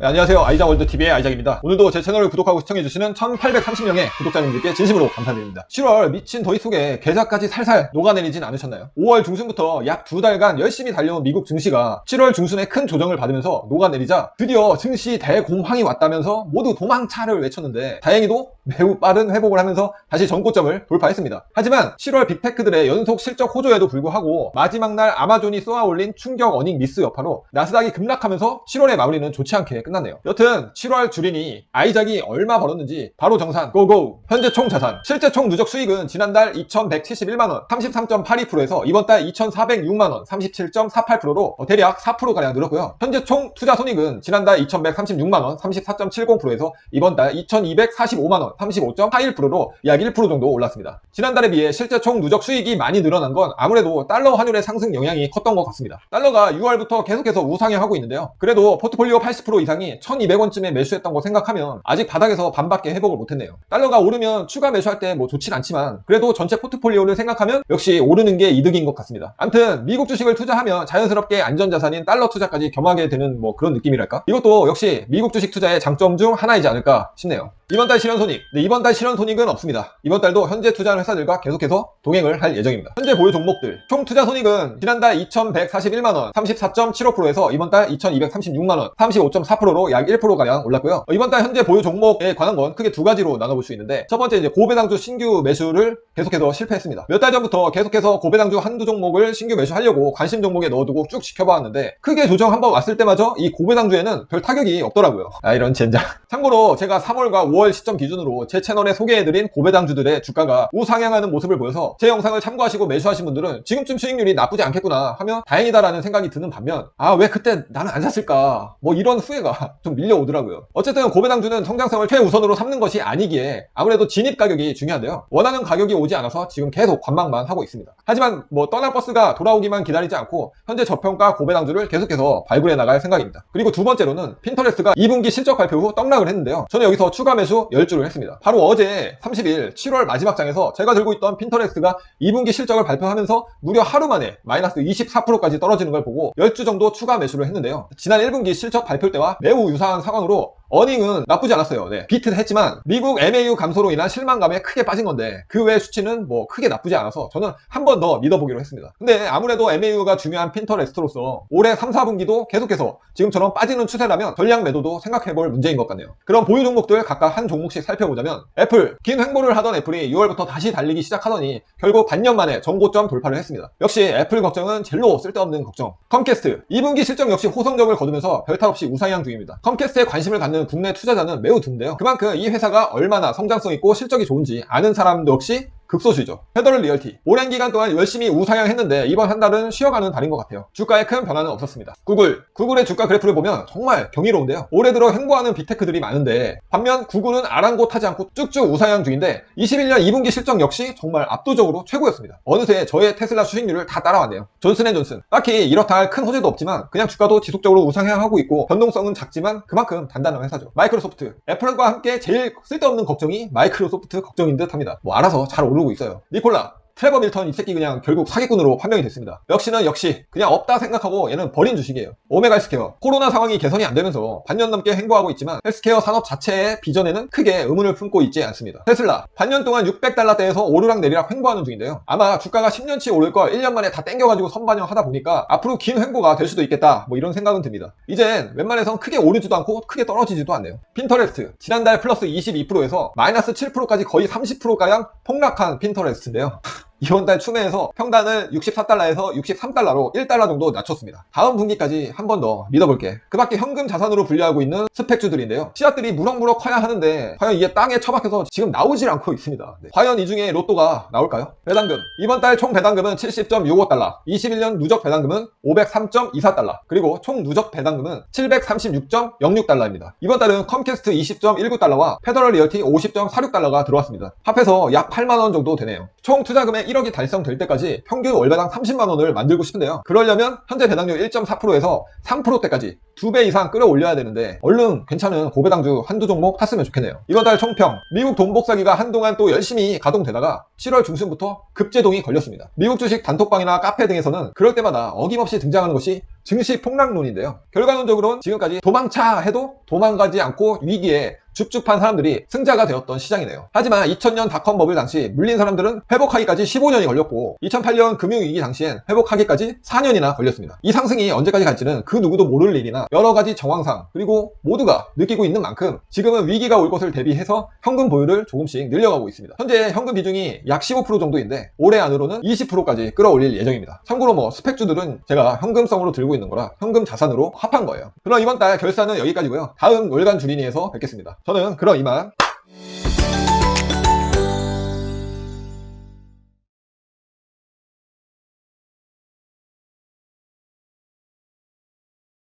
네, 안녕하세요. 아이작월드TV의 아이작입니다. 오늘도 제 채널을 구독하고 시청해주시는 1830명의 구독자님들께 진심으로 감사드립니다. 7월 미친 더위 속에 계좌까지 살살 녹아내리진 않으셨나요? 5월 중순부터 약 2달간 열심히 달려온 미국 증시가 7월 중순에 큰 조정을 받으면서 녹아내리자 드디어 증시 대공황이 왔다면서 모두 도망차를 외쳤는데 다행히도 매우 빠른 회복을 하면서 다시 전고점을 돌파했습니다. 하지만 7월 빅테크들의 연속 실적 호조에도 불구하고 마지막 날 아마존이 쏘아올린 충격 어닝 미스 여파로 나스닥이 급락하면서 7월의 마무리는 좋지 않게 끝났네요. 여튼 7월 주린이 아이작이 얼마 벌었는지 바로 정산 고고! 현재 총 자산 실제 총 누적 수익은 지난달 2171만원 33.82%에서 이번 달 2406만원 37.48%로 대략 4%가량 늘었고요. 현재 총 투자 손익은 지난달 2136만원 34.70%에서 이번 달 2245만원 35.41%로 약 1% 정도 올랐습니다. 지난달에 비해 실제 총 누적 수익이 많이 늘어난 건 아무래도 달러 환율의 상승 영향이 컸던 것 같습니다. 달러가 6월부터 계속해서 우상향하고 있는데요. 그래도 포트폴리오 80% 이상이 1200원쯤에 매수했던 거 생각하면 아직 바닥에서 반밖에 회복을 못했네요. 달러가 오르면 추가 매수할 때 뭐 좋진 않지만 그래도 전체 포트폴리오를 생각하면 역시 오르는 게 이득인 것 같습니다. 암튼 미국 주식을 투자하면 자연스럽게 안전자산인 달러 투자까지 겸하게 되는 뭐 그런 느낌이랄까? 이것도 역시 미국 주식 투자의 장점 중 하나이지 않을까 싶네요. 이번 달 실현손익. 네, 이번 달 실현손익은 없습니다. 이번 달도 현재 투자하는 회사들과 계속해서 동행을 할 예정입니다. 현재 보유 종목들. 총 투자손익은 지난달 2141만원 34.75%에서 이번 달 2236만원 35.4%로 약 1%가량 올랐고요. 이번 달 현재 보유 종목에 관한 건 크게 두 가지로 나눠볼 수 있는데 첫 번째 이제 고배당주 신규 매수를 계속해서 실패했습니다. 몇 달 전부터 계속해서 고배당주 한두 종목을 신규 매수하려고 관심 종목에 넣어두고 쭉 지켜봐왔는데 크게 조정 한번 왔을 때마저 이 고배당주에는 별 타격이 없더라고요. 아 이런 젠장. 참고로 제가 3월과 5월 시점 기준으로 제 채널에 소개해드린 고배당주들의 주가가 우상향하는 모습을 보여서 제 영상을 참고하시고 매수하신 분들은 지금쯤 수익률이 나쁘지 않겠구나 하며 다행이다라는 생각이 드는 반면 아 왜 그때 나는 안 샀을까 뭐 이런 후회가 좀 밀려오더라고요. 어쨌든 고배당주는 성장성을 최우선으로 삼는 것이 아니기에 아무래도 진입 가격이 중요한데요. 원하는 가격이 오지 않아서 지금 계속 관망만 하고 있습니다. 하지만 뭐 떠날 버스가 돌아오기만 기다리지 않고 현재 저평가 고배당주를 계속해서 발굴해 나갈 생각입니다. 그리고 두 번째로는 핀터레스트가 2분기 실적 발표 후 떡락을 했는데요. 저는 여기서 추가 매수 10주를 했습니다. 바로 어제 30일 7월 마지막 장에서 제가 들고 있던 핀터레스트가 2분기 실적을 발표하면서 무려 하루 만에 마이너스 24%까지 떨어지는 걸 보고 10주 정도 추가 매수를 했는데요. 지난 1분기 실적 발표 때와 매우 유사한 상황으로 어닝은 나쁘지 않았어요. 네, 비트는 했지만 미국 MAU 감소로 인한 실망감에 크게 빠진 건데 그 외 수치는 뭐 크게 나쁘지 않아서 저는 한 번 더 믿어보기로 했습니다. 근데 아무래도 MAU가 중요한 핀터레스트로서 올해 3, 4분기도 계속해서 지금처럼 빠지는 추세라면 전략 매도도 생각해볼 문제인 것 같네요. 그럼 보유 종목들 각각 한 종목씩 살펴보자면 애플, 긴 횡보를 하던 애플이 6월부터 다시 달리기 시작하더니 결국 반년 만에 전고점 돌파를 했습니다. 역시 애플 걱정은 젤로 쓸데없는 걱정. 컴캐스트 2분기 실적 역시 호성적을 거두면서 별탈 없이 우상향 중입니다. 컴캐스트에 관심을 갖는 국내 투자자는 매우 드문데요. 그만큼 이 회사가 얼마나 성장성 있고 실적이 좋은지 아는 사람도 역시 극소수죠. 페더럴 리얼티 오랜 기간 동안 열심히 우상향했는데 이번 한 달은 쉬어가는 달인 것 같아요. 주가에 큰 변화는 없었습니다. 구글의 주가 그래프를 보면 정말 경이로운데요. 올해 들어 횡보하는 빅테크들이 많은데 반면 구글은 아랑곳하지 않고 쭉쭉 우상향 중인데 21년 2분기 실적 역시 정말 압도적으로 최고였습니다. 어느새 저의 테슬라 수익률을 다 따라왔네요. 존슨앤존슨 딱히 이렇다 할 큰 호재도 없지만 그냥 주가도 지속적으로 우상향하고 있고 변동성은 작지만 그만큼 단단한 회사죠. 마이크로소프트 애플과 함께 제일 쓸데없는 걱정이 마이크로소프트 걱정인 듯 합니다. 뭐 알아서 잘 오르고 있어요. 니콜라 트레버 밀턴 이 새끼 그냥 결국 사기꾼으로 판명이 됐습니다. 역시 그냥 없다 생각하고 얘는 버린 주식이에요. 오메가 헬스케어 코로나 상황이 개선이 안 되면서 반년 넘게 횡보하고 있지만 헬스케어 산업 자체의 비전에는 크게 의문을 품고 있지 않습니다. 테슬라 반년 동안 600달러대에서 오르락 내리락 횡보하는 중인데요. 아마 주가가 10년치 오를 걸 1년 만에 다 땡겨가지고 선반영 하다 보니까 앞으로 긴 횡보가 될 수도 있겠다 뭐 이런 생각은 듭니다. 이젠 웬만해선 크게 오르지도 않고 크게 떨어지지도 않네요. 핀터레스트 지난달 플러스 22%에서 마이너스 7%까지 거의 30%가량 폭락한 핀터레스트인데요. 이번 달 추매에서 평단을 64달러에서 63달러로 1달러 정도 낮췄습니다. 다음 분기까지 한 번 더 믿어볼게. 그 밖에 현금 자산으로 분류하고 있는 스펙주들인데요. 씨앗들이 무럭무럭 커야 하는데 과연 이게 땅에 처박혀서 지금 나오질 않고 있습니다. 네. 과연 이 중에 로또가 나올까요? 배당금 이번 달 총 배당금은 70.65달러 21년 누적 배당금은 503.24달러 그리고 총 누적 배당금은 736.06달러입니다. 이번 달은 컴캐스트 20.19달러와 페더럴 리얼티 50.46달러가 들어왔습니다. 합해서 약 8만원 정도 되네요. 총 투자금의 내년에 1억이 달성될 때까지 평균 월배당 30만 원을 만들고 싶은데요. 그러려면 현재 배당률 1.4%에서 3%대까지 2배 이상 끌어올려야 되는데 얼른 괜찮은 고배당주 한두 종목 탔으면 좋겠네요. 이번 달 총평, 미국 돈 복사기가 한동안 또 열심히 가동되다가 7월 중순부터 급제동이 걸렸습니다. 미국 주식 단톡방이나 카페 등에서는 그럴 때마다 어김없이 등장하는 것이 증시 폭락론인데요. 결과론적으로는 지금까지 도망차 해도 도망가지 않고 위기에 줍줍한 사람들이 승자가 되었던 시장이네요. 하지만 2000년 닷컴 버블 당시 물린 사람들은 회복하기까지 15년이 걸렸고 2008년 금융위기 당시엔 회복하기까지 4년이나 걸렸습니다. 이 상승이 언제까지 갈지는 그 누구도 모를 일이나 여러가지 정황상 그리고 모두가 느끼고 있는 만큼 지금은 위기가 올 것을 대비해서 현금 보유를 조금씩 늘려가고 있습니다. 현재 현금 비중이 약 15% 정도인데 올해 안으로는 20%까지 끌어올릴 예정입니다. 참고로 뭐 스펙주들은 제가 현금성으로 들고 있는 거라 현금 자산으로 합한 거예요. 그럼 이번 달 결산은 여기까지고요. 다음 월간 주린이에서 뵙겠습니다. 저는 그럼 이만.